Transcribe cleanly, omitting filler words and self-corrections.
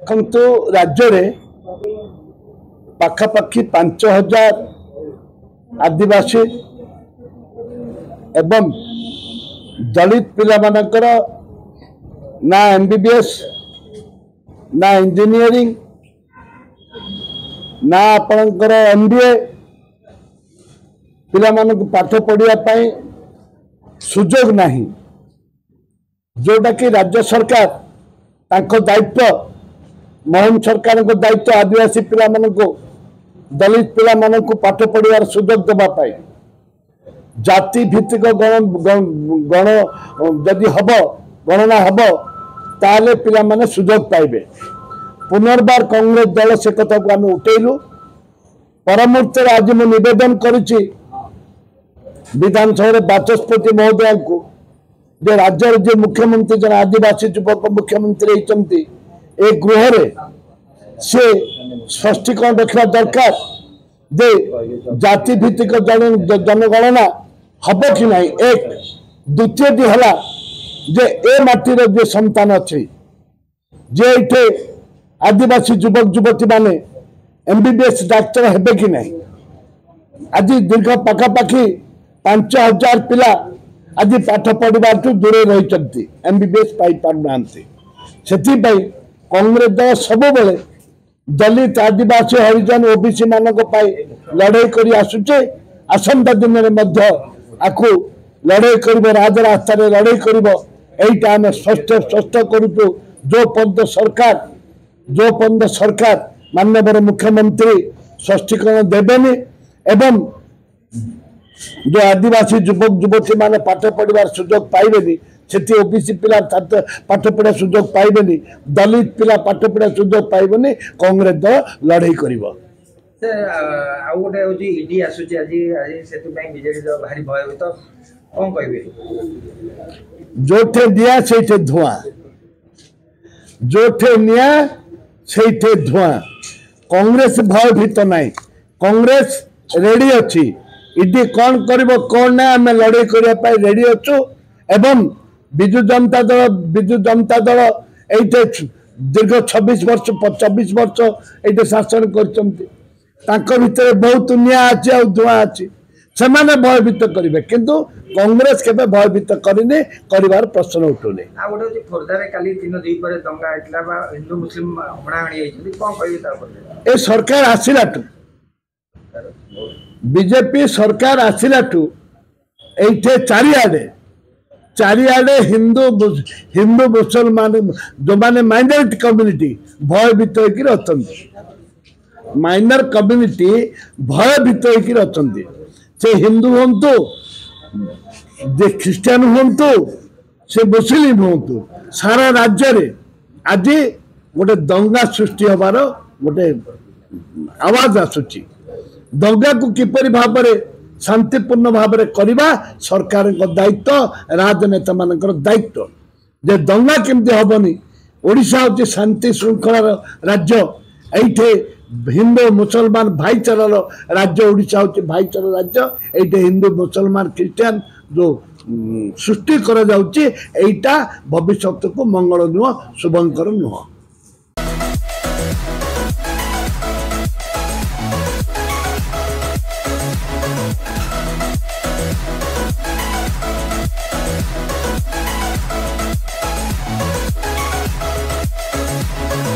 देखु राज्य में पाखापाखि 5000 आदिवासी एवं दलित पिला मानकर ना एमबीबीएस ना इंजीनियरिंग ना आपणकर एमबीए पिला मानक पाठ पढ़िया सुजोग नहीं जोटा कि राज्य सरकार तांको दायित्व मोहन सरकार को दायित्व आदिवासी पिला मानक दलित पिला मानक पाठ पढ़ियार सुजोग देवाई जाति भित्तिक गण जदि हम गणना हम ताले पिला माने सुजोग पाइबे। पुनर्बार कांग्रेस दल से कथा को आम उठेलु परमुहूर्त आज मुझे निवेदन करुच्ची विधानसभा बाचस्पति महोदय को जे राज्य जो मुख्यमंत्री जन आदिवासी युवक मुख्यमंत्री होती ए गृह से स्पष्टीकरण रखा दरकार जे जाति भित्तिक जनगणना हम कि नहीं। एक द्वितीय है जे ए माटीर जो संतान अच्छे जे इटे आदिवासी युवक युवती माने एमबीबीएस डाक्तर हेबे कि नहीं। आज दीर्घ पाखापाखि 5000 पिला आज पाठ पढ़ा दूरे रही एमबीबीएस पाई पारना से कांग्रेस दल सब बेले दलित आदिवासी हरिजन ओबीसी मानक लड़ाई कर आसुचे आसंता दिन में आपको लड़ाई कर राजरास्ता लड़ाई कर आम स्पष्ट करुचु जो पर्यंत सरकार माननीय मुख्यमंत्री स्पष्टीकरण देवेनि एवं जो आदिवासी युवक युवती माने पाठ पढ़ार सुजोग पाइबेनी से ओबीसी पिला पाठ पढ़ा सुजोग पाइबेनी दलित पिला पाठ पढ़ा सुजोग पाइबेनी कांग्रेस दल लड़ाई कर जोठे दिया से धुआं जोठे निया से धुआं कांग्रेस भयभीत नहीं कांग्रेस रेडी अच्छी इडी कौन कर कौन ना आम लड़ाई करने रेडी अच्छु एवं विजु जनता दल ये दीर्घ 26 वर्ष 24 वर्ष ये शासन कर बहुत निया अच्छी आ धुआं अच्छी से भयभीत करेंगे किंतु कांग्रेस के भयभीत करने कर प्रश्न उठुने। ए सरकार आसला बीजेपी सरकार आसला ये चारिआडे हिंदू मुसलमान जो माने माइनॉरिटी कम्युनिटी भयभीत होकर माइनर कम्युनिटी भयभीत होकर से हिंदू हूँ ख्रिस्टान हूँ से मुस्लिम हूँ सारा राज्य रे आज गोटे दंगा सृष्टि हबार गोटे आवाज आसुची दंगा को किपरि भाव में शांतिपूर्ण भाव में करवा सरकार दायित्व राजनेता मान दायित्व जे दंगा केमती हेनी ओडिशा हूँ शांति श्रृंखलार राज्य ये हिंदू मुसलमान भाईचारार राज्य ओडिशा हूँ भाईचारा राज्य ये हिंदू मुसलमान ख्रिस्टान जो सृष्टि करा जाउची एटा भविष्य को मंगल नुह शुभंकर नुह।